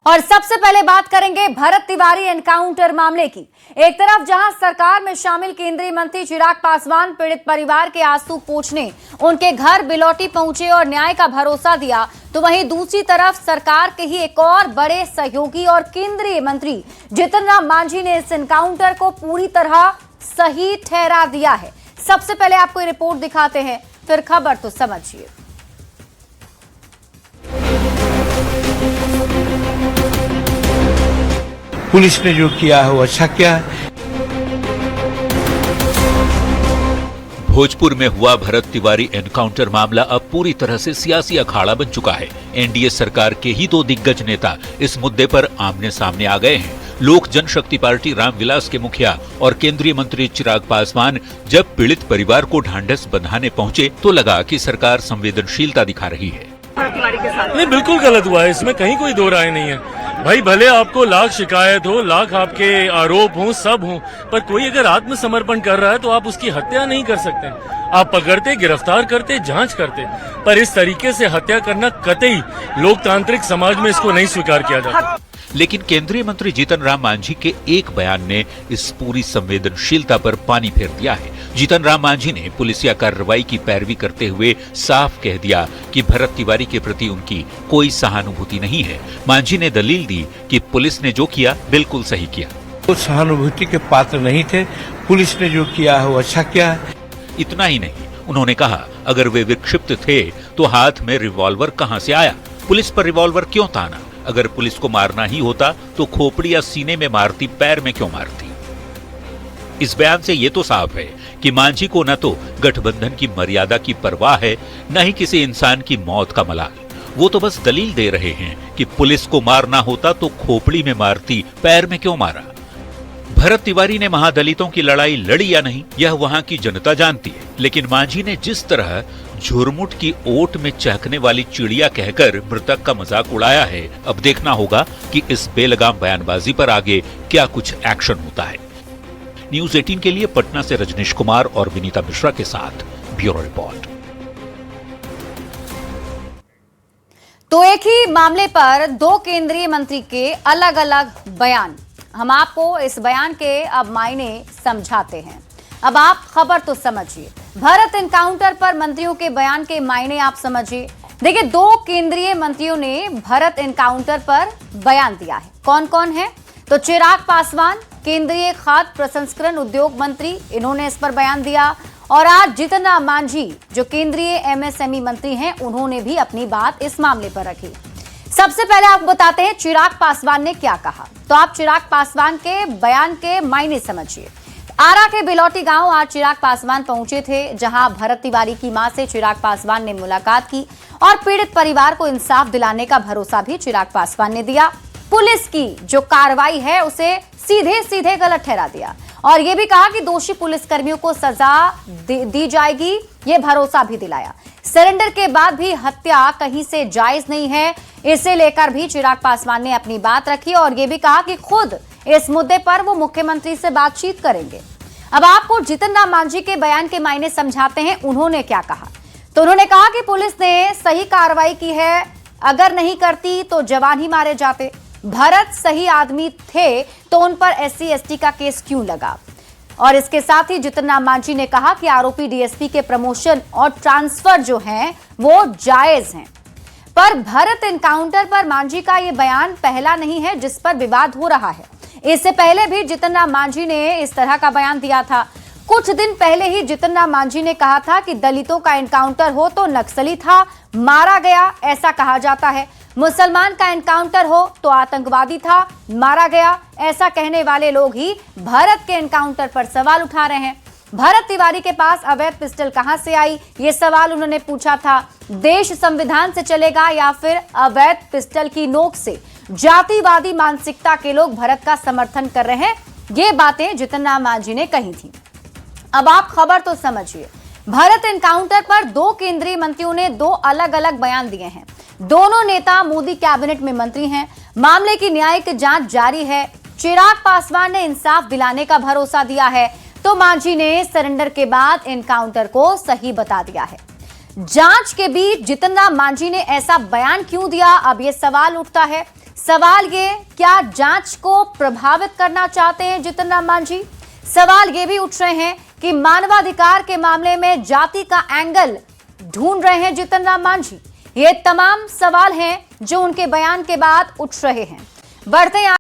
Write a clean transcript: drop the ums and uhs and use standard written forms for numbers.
और सबसे पहले बात करेंगे भरत तिवारी एनकाउंटर मामले की। एक तरफ जहां सरकार में शामिल केंद्रीय मंत्री चिराग पासवान पीड़ित परिवार के आंसू पोंछने उनके घर बिलौटी पहुंचे और न्याय का भरोसा दिया, तो वहीं दूसरी तरफ सरकार के ही एक और बड़े सहयोगी और केंद्रीय मंत्री जीतन राम मांझी ने इस एनकाउंटर को पूरी तरह सही ठहरा दिया है। सबसे पहले आपको ये रिपोर्ट दिखाते हैं, फिर खबर तो समझिए। पुलिस ने जो किया है वो अच्छा किया है। भोजपुर में हुआ भरत तिवारी एनकाउंटर मामला अब पूरी तरह से सियासी अखाड़ा बन चुका है। एनडीए सरकार के ही दो दिग्गज नेता इस मुद्दे पर आमने सामने आ गए हैं। लोक जनशक्ति पार्टी रामविलास के मुखिया और केंद्रीय मंत्री चिराग पासवान जब पीड़ित परिवार को ढांढस बंधाने पहुंचे तो लगा कि सरकार संवेदनशीलता दिखा रही है। नहीं, बिल्कुल गलत हुआ है, इसमें कहीं कोई दो राय नहीं है। भाई भले आपको लाख शिकायत हो, लाख आपके आरोप हो, सब हो, पर कोई अगर आत्मसमर्पण कर रहा है तो आप उसकी हत्या नहीं कर सकते। आप पकड़ते, गिरफ्तार करते, जांच करते, पर इस तरीके से हत्या करना कतई लोकतांत्रिक समाज में इसको नहीं स्वीकार किया जाता। लेकिन केंद्रीय मंत्री जीतन राम मांझी के एक बयान ने इस पूरी संवेदनशीलता पर पानी फेर दिया है। जीतन राम मांझी ने पुलिसिया कार्रवाई की पैरवी करते हुए साफ कह दिया कि भरत तिवारी के प्रति उनकी कोई सहानुभूति नहीं है। मांझी ने दलील दी कि पुलिस ने जो किया बिल्कुल सही किया। वो सहानुभूति के पात्र नहीं थे। पुलिस ने जो किया है वो अच्छा किया है। इतना ही नहीं, उन्होंने कहा अगर वे विक्षिप्त थे तो हाथ में रिवॉल्वर कहां से आया, पुलिस पर रिवॉल्वर क्यों ताना, अगर पुलिस को मारना ही होता तो खोपड़ी या सीने में मारती, पैर में क्यों मारती। इस बयान से ये तो साफ है कि मांझी को न तो गठबंधन की मर्यादा की परवाह है, न ही किसी इंसान की मौत का मलाल। वो तो बस दलील दे रहे हैं कि पुलिस को मारना होता तो खोपड़ी में मारती, पैर में क्यों मारा। भरत तिवारी ने महादलितों की लड़ाई लड़ी या नहीं, यह वहां की जनता जानती है, लेकिन मांझी ने जिस तरह झुरमुट की ओट में चहकने वाली चिड़िया कहकर मृतक का मजाक उड़ाया है, अब देखना होगा कि इस बेलगाम बयानबाजी पर आगे क्या कुछ एक्शन होता है। न्यूज़ 18 के लिए पटना से रजनीश कुमार और विनीता मिश्रा के साथ ब्यूरो रिपोर्ट। तो एक ही मामले पर दो केंद्रीय मंत्री के अलग अलग बयान, हम आपको इस बयान के अब मायने समझाते हैं। अब आप खबर तो समझिए, भरत एनकाउंटर पर मंत्रियों के बयान के मायने आप समझिए। देखिए, दो केंद्रीय मंत्रियों ने भरत एनकाउंटर पर बयान दिया है। कौन कौन है? तो चिराग पासवान केंद्रीय खाद्य प्रसंस्करण उद्योग मंत्री, इन्होंने इस पर बयान दिया। और आज जीतन राम मांझी जो केंद्रीय एमएसएमई मंत्री हैं, उन्होंने भी अपनी बात इस मामले पर रखी। सबसे पहले आपको बताते हैं चिराग पासवान ने क्या कहा। तो आप चिराग पासवान के बयान के मायने समझिए। आरा के बिलौटी गांव आज चिराग पासवान पहुंचे थे, जहां भरत तिवारी की मां से चिराग पासवान ने मुलाकात की और पीड़ित परिवार को इंसाफ दिलाने का भरोसा भी चिराग पासवान ने दिया। पुलिस की जो कार्रवाई है उसे सीधे सीधे गलत ठहरा दिया और यह भी कहा कि दोषी पुलिसकर्मियों को सजा दी जाएगी, ये भरोसा भी दिलाया। सरेंडर के बाद भी हत्या कहीं से जायज नहीं है, इसे लेकर भी चिराग पासवान ने अपनी बात रखी और यह भी कहा कि खुद इस मुद्दे पर वो मुख्यमंत्री से बातचीत करेंगे। अब आपको जीतन राम मांझी के बयान के मायने समझाते हैं, उन्होंने क्या कहा। तो उन्होंने कहा कि पुलिस ने सही कार्रवाई की है, अगर नहीं करती तो जवान ही मारे जाते। भरत सही आदमी थे तो उन पर SC ST का केस क्यों लगा। और इसके साथ ही जीतन राम मांझी ने कहा कि आरोपी DSP के प्रमोशन और ट्रांसफर जो हैं वो जायज हैं। पर भरत एनकाउंटर पर मांझी का ये बयान पहला नहीं है जिस पर विवाद हो रहा है। इससे पहले भी जीतन राम मांझी ने इस तरह का बयान दिया था। कुछ दिन पहले ही जीतन राम मांझी ने कहा था कि दलितों का एनकाउंटर हो तो नक्सली था, मारा गया, ऐसा कहा जाता है। मुसलमान का एनकाउंटर हो तो आतंकवादी था, मारा गया, ऐसा कहने वाले लोग ही भरत के एनकाउंटर पर सवाल उठा रहे हैं। भरत तिवारी के पास अवैध पिस्टल कहां से आई, ये सवाल उन्होंने पूछा था। देश संविधान से चलेगा या फिर अवैध पिस्टल की नोक से? जातिवादी मानसिकता के लोग भरत का समर्थन कर रहे हैं, ये बातें जीतन राम मांझी ने कही थी। अब आप खबर तो समझिए। भरत एनकाउंटर पर दो केंद्रीय मंत्रियों ने दो अलग अलग बयान दिए हैं। दोनों नेता मोदी कैबिनेट में मंत्री हैं। मामले की न्यायिक जांच जारी है। चिराग पासवान ने इंसाफ दिलाने का भरोसा दिया है, तो मांझी ने सरेंडर के बाद एनकाउंटर को सही बता दिया है। जांच के बीच जितिन राम मांझी ने ऐसा बयान क्यों दिया, अब यह सवाल उठता है। सवाल ये, क्या जांच को प्रभावित करना चाहते हैं जितिन राम मांझी? सवाल ये भी उठ रहे हैं कि मानवाधिकार के मामले में जाति का एंगल ढूंढ रहे हैं जितिन राम मांझी। ये तमाम सवाल हैं जो उनके बयान के बाद उठ रहे हैं। बढ़ते हैं